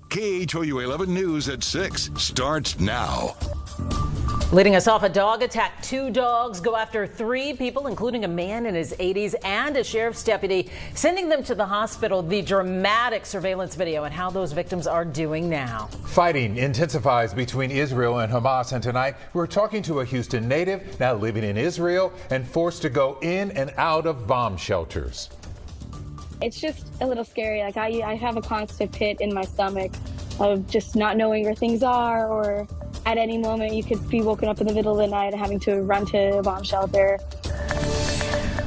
KHOU 11 News at 6 starts now. Leading us off, a dog attack. 2 dogs go after 3 people, including a man in his 80s and a sheriff's deputy, sending them to the hospital. The dramatic surveillance video and how those victims are doing now. Fighting intensifies between Israel and Hamas, and tonight we're talking to a Houston native now living in Israel and forced to go in and out of bomb shelters. It's just a little scary. Like I have a constant pit in my stomach of just not knowing where things are, or at any moment you could be woken up in the middle of the night and having to run to a bomb shelter.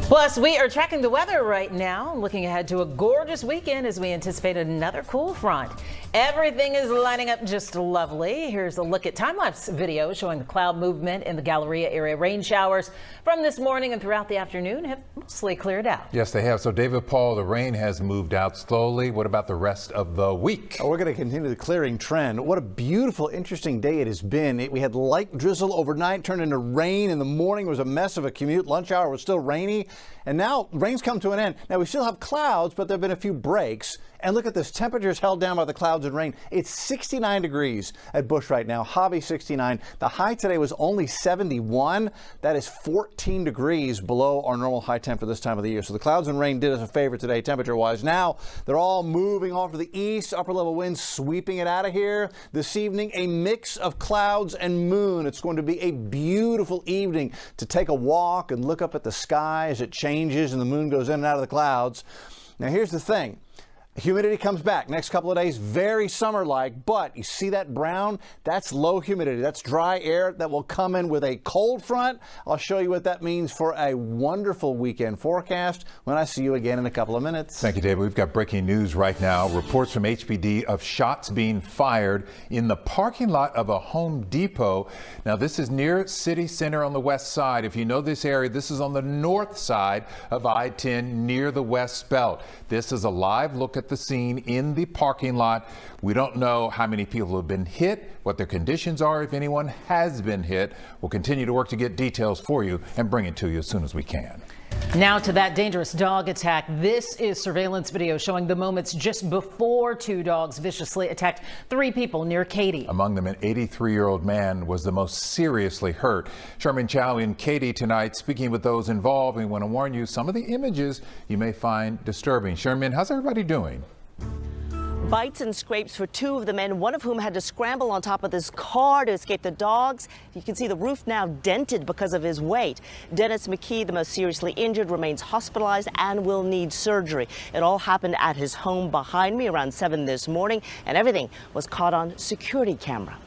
Plus, we are tracking the weather right now, looking ahead to a gorgeous weekend as we anticipate another cool front. Everything is lining up just lovely. Here's a look at time-lapse video showing the cloud movement in the Galleria area. Rain showers from this morning and throughout the afternoon have mostly cleared out. Yes, they have. So, David Paul, the rain has moved out slowly. What about the rest of the week? We're going to continue the clearing trend. What a beautiful, interesting day it has been. We had light drizzle overnight, turned into rain in the morning. It was a mess of a commute. Lunch hour was still rainy. And now rain's come to an end. Now we still have clouds, but there have been a few breaks. And look at this. Temperatures held down by the clouds and rain. It's 69 degrees at Bush right now. Hobby 69. The high today was only 71. That is 14 degrees below our normal high temp for this time of the year. So the clouds and rain did us a favor today temperature wise. Now they're all moving off to the east. Upper level winds sweeping it out of here. This evening, a mix of clouds and moon. It's going to be a beautiful evening to take a walk and look up at the sky as it changes and the moon goes in and out of the clouds. Now here's the thing. Humidity comes back next couple of days, very summer-like, but you see that brown? That's low humidity. That's dry air that will come in with a cold front. I'll show you what that means for a wonderful weekend forecast when I see you again in a couple of minutes. Thank you, David. We've got breaking news right now. Reports from HPD of shots being fired in the parking lot of a Home Depot. Now, this is near City Center on the west side. If you know this area, this is on the north side of I-10 near the West Belt. This is a live look at the scene in the parking lot. We don't know how many people have been hit, what their conditions are, if anyone has been hit. We'll continue to work to get details for you and bring it to you as soon as we can. Now to that dangerous dog attack. This is surveillance video showing the moments just before 2 dogs viciously attacked 3 people near Katy. Among them, an 83-year-old man was the most seriously hurt. Sherman Chow in Katy tonight speaking with those involved. We want to warn you, some of the images you may find disturbing. Sherman, how's everybody doing? Bites and scrapes for 2 of the men, one of whom had to scramble on top of this car to escape the dogs. You can see the roof now dented because of his weight. Dennis McKee, the most seriously injured, remains hospitalized and will need surgery. It all happened at his home behind me around 7 this morning, and everything was caught on security camera.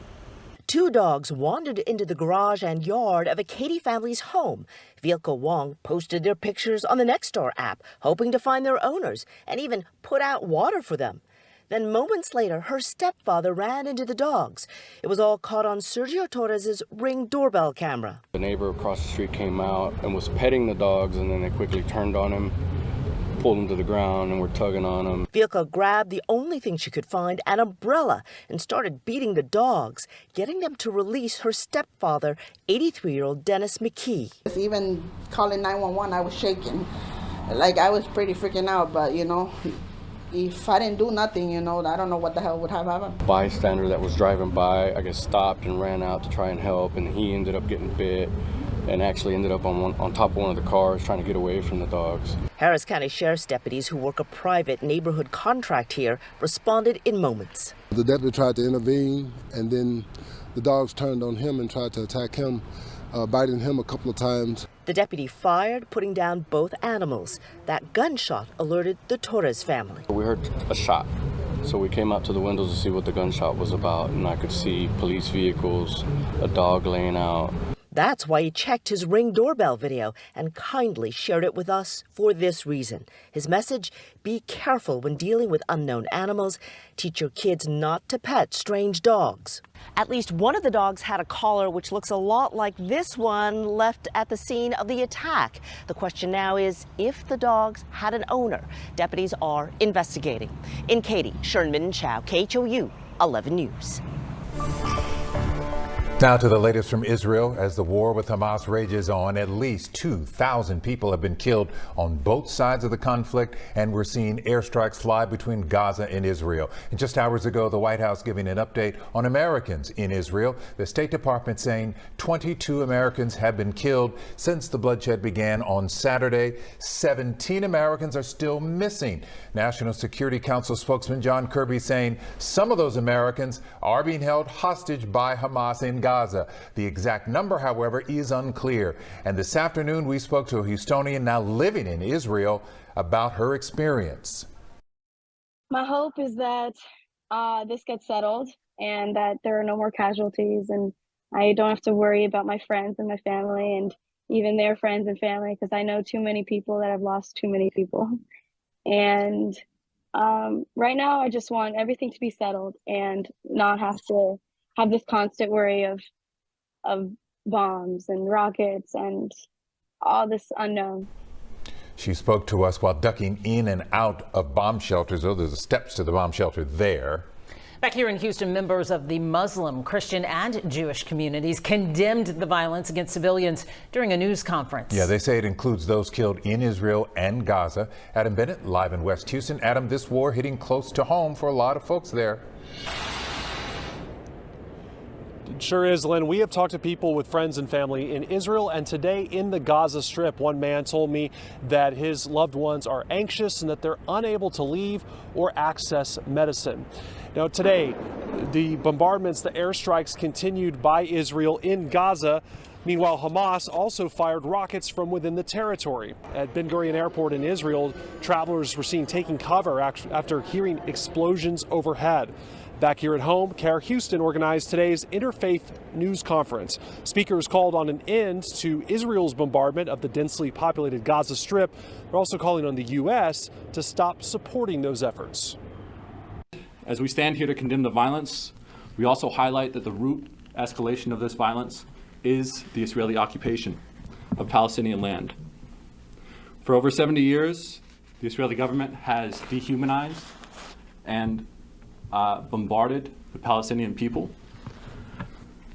2 dogs wandered into the garage and yard of a Katy family's home. Vielko Wong posted their pictures on the Nextdoor app, hoping to find their owners and even put out water for them. Then moments later, her stepfather ran into the dogs. It was all caught on Sergio Torres's Ring doorbell camera. The neighbor across the street came out and was petting the dogs, and then they quickly turned on him, pulled him to the ground, and were tugging on him. Vielko grabbed the only thing she could find, an umbrella, and started beating the dogs, getting them to release her stepfather, 83-year-old Dennis McKee. Even calling 911, I was shaking. Like, I was pretty freaking out, but, you know, if I didn't do nothing, you know, I don't know what the hell would have happened. A bystander that was driving by, I guess, stopped and ran out to try and help, and he ended up getting bit and actually ended up on top of one of the cars trying to get away from the dogs. Harris County Sheriff's deputies who work a private neighborhood contract here responded in moments. The deputy tried to intervene, and then the dogs turned on him and tried to attack him, biting him a couple of times. The deputy fired, putting down both animals. That gunshot alerted the Torres family. We heard a shot, so we came out to the windows to see what the gunshot was about, and I could see police vehicles, a dog laying out. That's why he checked his Ring doorbell video and kindly shared it with us for this reason. His message: be careful when dealing with unknown animals. Teach your kids not to pet strange dogs. At least one of the dogs had a collar which looks a lot like this one left at the scene of the attack. The question now is if the dogs had an owner. Deputies are investigating. In Katy, Sherman Chow, KHOU 11 News. Now to the latest from Israel. As the war with Hamas rages on, at least 2,000 people have been killed on both sides of the conflict, and we're seeing airstrikes fly between Gaza and Israel. And just hours ago, the White House giving an update on Americans in Israel. The State Department saying 22 Americans have been killed since the bloodshed began on Saturday. 17 Americans are still missing. National Security Council spokesman John Kirby saying some of those Americans are being held hostage by Hamas in Gaza. The exact number, however, is unclear. And this afternoon, we spoke to a Houstonian now living in Israel about her experience. My hope is that this gets settled and that there are no more casualties, and I don't have to worry about my friends and my family and even their friends and family, because I know too many people that have lost too many people. And right now, I just want everything to be settled and not have to have this constant worry of bombs and rockets and all this unknown. She spoke to us while ducking in and out of bomb shelters. Oh, there's steps to the bomb shelter there. Back here in Houston, members of the Muslim, Christian and Jewish communities condemned the violence against civilians during a news conference. Yeah, they say it includes those killed in Israel and Gaza. Adam Bennett, live in West Houston. Adam, this war hitting close to home for a lot of folks there. It sure is, Lynn. We have talked to people with friends and family in Israel and today in the Gaza Strip. One man told me that his loved ones are anxious and that they're unable to leave or access medicine. Now, today, the bombardments, the airstrikes continued by Israel in Gaza. Meanwhile, Hamas also fired rockets from within the territory. At Ben Gurion Airport in Israel, travelers were seen taking cover after hearing explosions overhead. Back here at home, KHOU Houston organized today's interfaith news conference. Speakers called on an end to Israel's bombardment of the densely populated Gaza Strip. They're also calling on the U.S. to stop supporting those efforts. As we stand here to condemn the violence, we also highlight that the root escalation of this violence is the Israeli occupation of Palestinian land. For over 70 years, the Israeli government has dehumanized and bombarded the Palestinian people.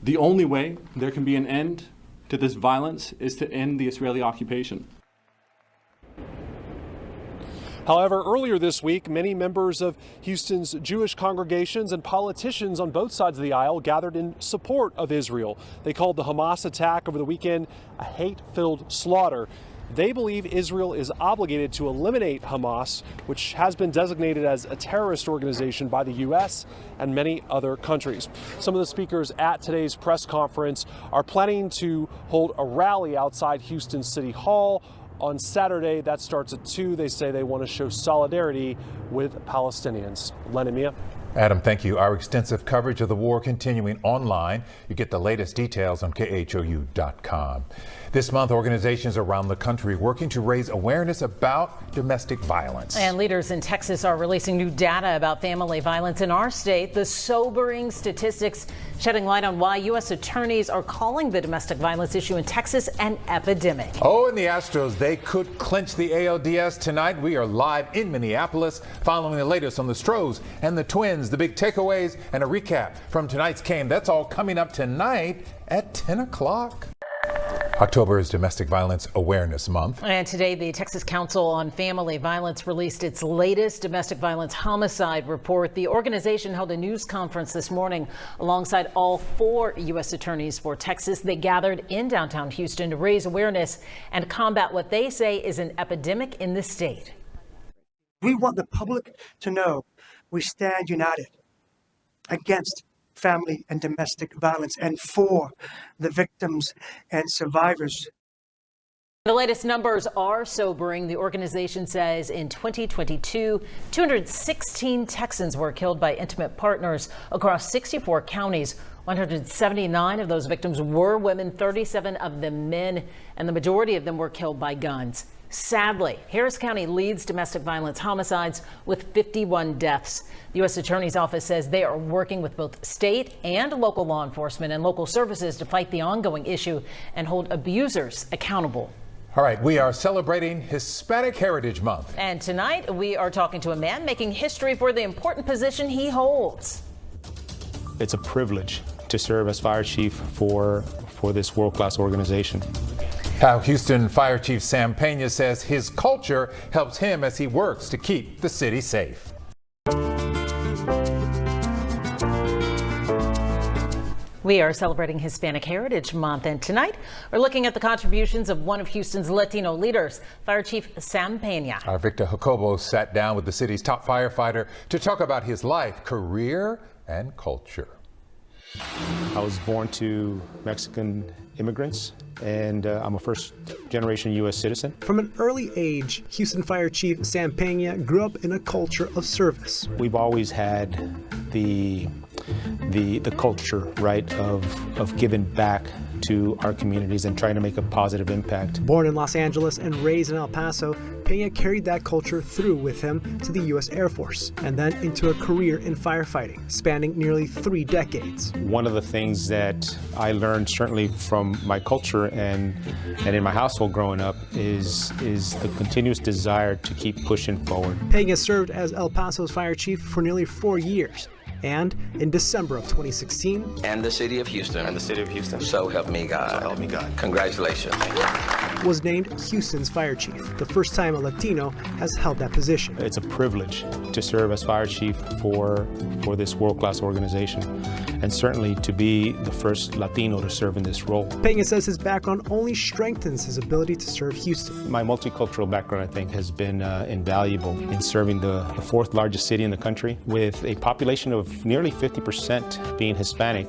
The only way there can be an end to this violence is to end the Israeli occupation. However, earlier this week, many members of Houston's Jewish congregations and politicians on both sides of the aisle gathered in support of Israel. They called the Hamas attack over the weekend a hate-filled slaughter. They believe Israel is obligated to eliminate Hamas, which has been designated as a terrorist organization by the U.S. and many other countries. Some of the speakers at today's press conference are planning to hold a rally outside Houston City Hall on Saturday. That starts at 2. They say they want to show solidarity with Palestinians. Len and Mia. Adam, thank you. Our extensive coverage of the war continuing online. You get the latest details on KHOU.com. This month, organizations around the country working to raise awareness about domestic violence. And leaders in Texas are releasing new data about family violence in our state. The sobering statistics shedding light on why U.S. attorneys are calling the domestic violence issue in Texas an epidemic. Oh, and the Astros, they could clinch the ALDS tonight. We are live in Minneapolis following the latest on the Stros and the Twins, the big takeaways, and a recap from tonight's game. That's all coming up tonight at 10 o'clock. October is Domestic Violence Awareness Month. And today, the Texas Council on Family Violence released its latest domestic violence homicide report. The organization held a news conference this morning alongside all 4 U.S. attorneys for Texas. They gathered in downtown Houston to raise awareness and combat what they say is an epidemic in the state. We want the public to know we stand united against family and domestic violence and for the victims and survivors. The latest numbers are sobering. The organization says in 2022, 216 Texans were killed by intimate partners across 64 counties. 179 of those victims were women, 37 of them men, and the majority of them were killed by guns. Sadly, Harris County leads domestic violence homicides with 51 deaths. The U.S. Attorney's Office says they are working with both state and local law enforcement and local services to fight the ongoing issue and hold abusers accountable. All right, we are celebrating Hispanic Heritage Month. And tonight we are talking to a man making history for the important position he holds. It's a privilege to serve as fire chief for this world-class organization. KHOU Houston Fire Chief Sam Peña says his culture helps him as he works to keep the city safe. We are celebrating Hispanic Heritage Month, and tonight we're looking at the contributions of one of Houston's Latino leaders, Fire Chief Sam Peña. Our Victor Jacobo sat down with the city's top firefighter to talk about his life, career, and culture. I was born to Mexican immigrants, and I'm a first-generation U.S. citizen. From an early age, Houston Fire Chief Sam Peña grew up in a culture of service. We've always had the culture, right, of giving back to our communities and trying to make a positive impact. Born in Los Angeles and raised in El Paso, Peña carried that culture through with him to the U.S. Air Force and then into a career in firefighting, spanning nearly 3 decades. One of the things that I learned certainly from my culture and in my household growing up is the continuous desire to keep pushing forward. Peña served as El Paso's fire chief for nearly 4 years. And in December of 2016, and the city of Houston. And the city of Houston. So help me God. So help me God. Congratulations. Was named Houston's fire chief, the first time a Latino has held that position. It's a privilege to serve as fire chief for this world-class organization, and certainly to be the first Latino to serve in this role. Peña says his background only strengthens his ability to serve Houston. My multicultural background, I think, has been invaluable in serving the 4th largest city in the country with a population of nearly 50% being Hispanic.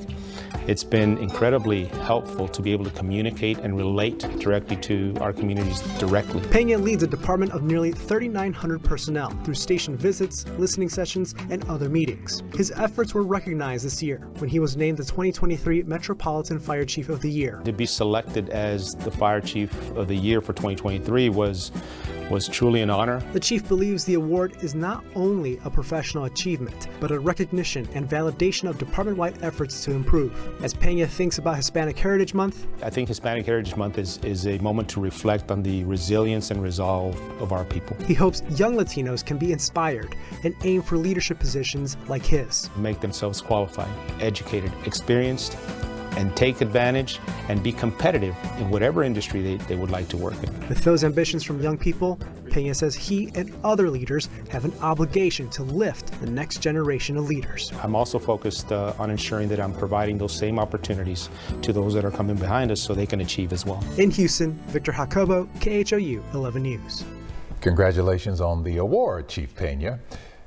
It's been incredibly helpful to be able to communicate and relate directly to our communities directly. Peña leads a department of nearly 3,900 personnel through station visits, listening sessions, and other meetings. His efforts were recognized this year when he was named the 2023 Metropolitan Fire Chief of the Year. To be selected as the Fire Chief of the Year for 2023 was truly an honor. The chief believes the award is not only a professional achievement, but a recognition and validation of department-wide efforts to improve. As Peña thinks about Hispanic Heritage Month, I think Hispanic Heritage Month is a moment to reflect on the resilience and resolve of our people. He hopes young Latinos can be inspired and aim for leadership positions like his. Make themselves qualified, educated, experienced, and take advantage and be competitive in whatever industry they would like to work in. With those ambitions from young people, Peña says he and other leaders have an obligation to lift the next generation of leaders. I'm also focused on ensuring that I'm providing those same opportunities to those that are coming behind us so they can achieve as well. In Houston, Victor Jacobo, KHOU 11 News. Congratulations on the award, Chief Peña.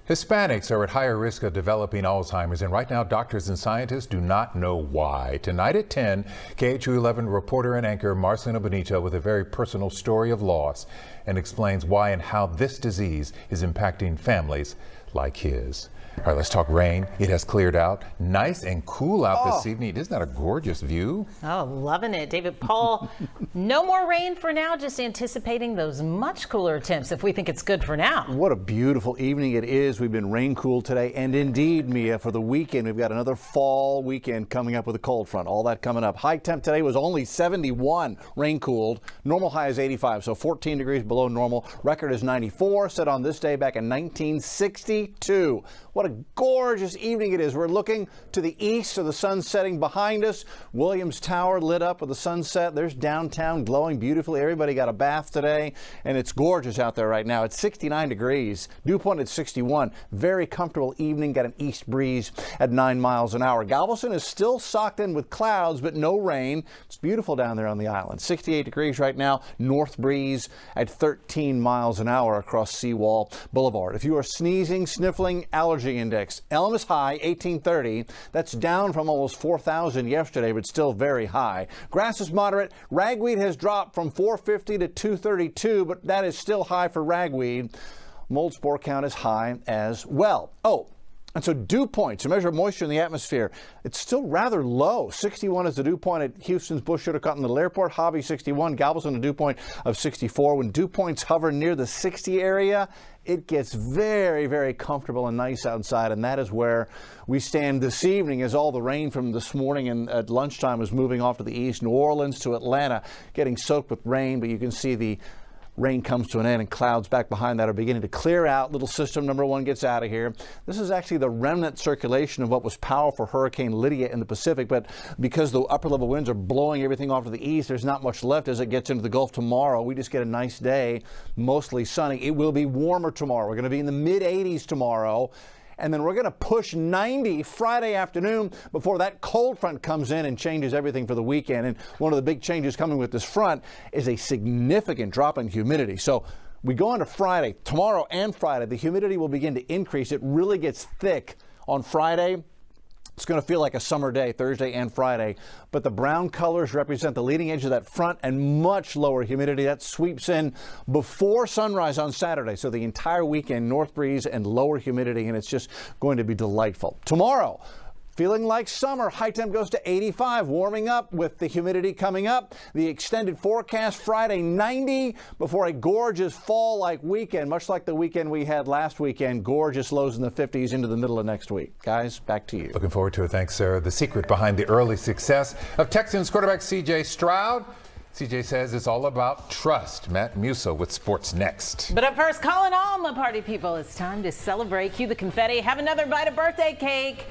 Hispanics are at higher risk of developing Alzheimer's, and right now doctors and scientists do not know why. Tonight at 10, KHOU 11 reporter and anchor Marcelino Benito with a very personal story of loss and explains why and how this disease is impacting families like his. All right, let's talk rain. It has cleared out. Nice and cool out this evening. Isn't that a gorgeous view? Oh, loving it. David Paul, no more rain for now, just anticipating those much cooler temps if we think it's good for now. What a beautiful evening it is. We've been rain cool today. And indeed, Mia, for the weekend, we've got another fall weekend coming up with a cold front. All that coming up. High temp today was only 71, rain cooled. Normal high is 85, so 14 degrees below normal. Record is 94, set on this day back in 1962. What a gorgeous evening it is. We're looking to the east, so the sun's setting behind us. Williams Tower lit up with the sunset. There's downtown glowing beautifully. Everybody got a bath today, and it's gorgeous out there right now. It's 69 degrees. Dew point at 61. Very comfortable evening. Got an east breeze at 9 miles an hour. Galveston is still socked in with clouds, but no rain. It's beautiful down there on the island. 68 degrees right now. North breeze at 13 miles an hour across Seawall Boulevard. If you are sneezing, sniffling, allergy index. Elm is high, 1830. That's down from almost 4,000 yesterday, but still very high. Grass is moderate. Ragweed has dropped from 450 to 232, but that is still high for ragweed. Mold spore count is high as well. Oh, and so dew point, to measure moisture in the atmosphere, it's still rather low. 61 is the dew point at Houston's Bush Sugar Cotton Little Airport. Hobby 61, Galveston a dew point of 64. When dew points hover near the 60 area, it gets very, very comfortable and nice outside, and that is where we stand this evening as all the rain from this morning and at lunchtime is moving off to the east. New Orleans to Atlanta getting soaked with rain, but you can see the rain comes to an end and clouds back behind that are beginning to clear out. Little system number 1 gets out of here. This is actually the remnant circulation of what was powerful Hurricane Lydia in the Pacific, but because the upper level winds are blowing everything off to the east, there's not much left as it gets into the Gulf tomorrow. We just get a nice day, mostly sunny. It will be warmer tomorrow. We're going to be in the mid-80s tomorrow. And then we're going to push 90 Friday afternoon before that cold front comes in and changes everything for the weekend. And one of the big changes coming with this front is a significant drop in humidity. So we go into Friday, tomorrow and Friday, the humidity will begin to increase. It really gets thick on Friday. It's going to feel like a summer day, Thursday and Friday, but the brown colors represent the leading edge of that front and much lower humidity. That sweeps in before sunrise on Saturday. So the entire weekend, north breeze and lower humidity, and it's just going to be delightful. Tomorrow, feeling like summer, high temp goes to 85, warming up with the humidity coming up. The extended forecast Friday, 90 before a gorgeous fall-like weekend, much like the weekend we had last weekend. Gorgeous lows in the 50s into the middle of next week. Guys, back to you. Looking forward to it. Thanks, Sarah. The secret behind the early success of Texans quarterback C.J. Stroud. CJ says it's all about trust. Matt Musso with Sports Next. But up first, calling all my party people. It's time to celebrate. Cue the confetti. Have another bite of birthday cake.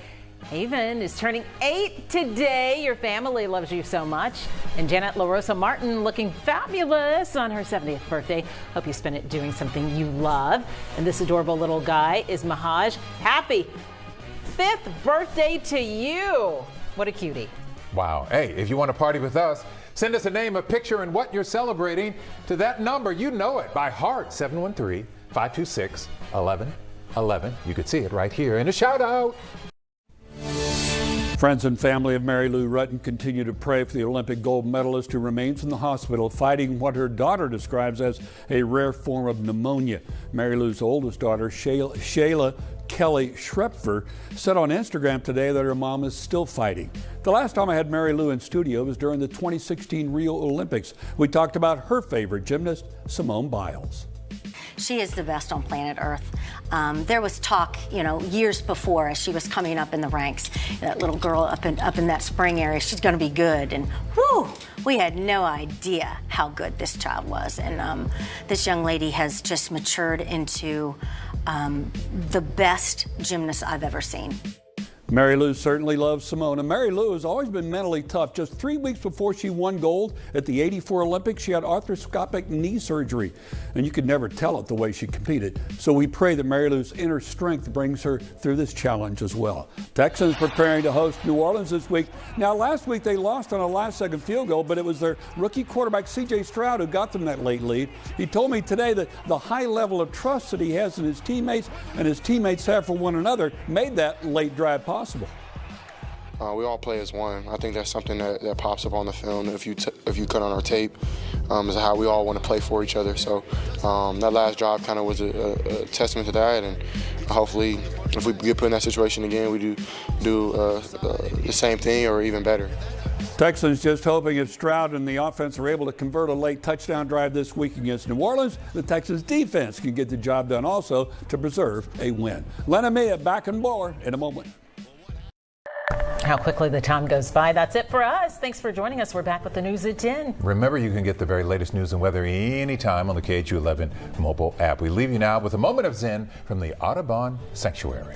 Haven is turning 8 today. Your family loves you so much. And Janet LaRosa Martin looking fabulous on her 70th birthday. Hope you spend it doing something you love. And this adorable little guy is Mahaj. Happy 5th birthday to you. What a cutie. Wow. Hey, if you want to party with us, send us a name, a picture, and what you're celebrating to that number. You know it by heart. 713-526-1111. You could see it right here in a shout out. Friends and family of Mary Lou Retton continue to pray for the Olympic gold medalist who remains in the hospital fighting what her daughter describes as a rare form of pneumonia. Mary Lou's oldest daughter, Shayla Kelly Schrepfer, said on Instagram today that her mom is still fighting. The last time I had Mary Lou in studio was during the 2016 Rio Olympics. We talked about her favorite gymnast, Simone Biles. She is the best on planet Earth. There was talk, years before as she was coming up in the ranks, that little girl up in that spring area, she's going to be good. And whoo, we had no idea how good this child was. And this young lady has just matured into the best gymnast I've ever seen. Mary Lou certainly loves Simone. And Mary Lou has always been mentally tough. Just 3 weeks before she won gold at the '84 Olympics, she had arthroscopic knee surgery. And you could never tell it the way she competed. So we pray that Mary Lou's inner strength brings her through this challenge as well. Texans preparing to host New Orleans this week. Now, last week they lost on a last-second field goal, but it was their rookie quarterback, C.J. Stroud, who got them that late lead. He told me today that the high level of trust that he has in his teammates and his teammates have for one another made that late drive possible. We all play as one. I think that's something that pops up on the film. If you cut on our tape, is how we all want to play for each other. So that last drive kind of was a testament to that. And hopefully, if we get put in that situation again, we do the same thing or even better. Texans just hoping if Stroud and the offense are able to convert a late touchdown drive this week against New Orleans, the Texans defense can get the job done also to preserve a win. Lena Mia back and more in a moment. How quickly the time goes by. That's it for us. Thanks for joining us. We're back with the news at 10. Remember, you can get the very latest news and weather anytime on the KHOU 11 mobile app. We leave you now with a moment of zen from the Audubon Sanctuary.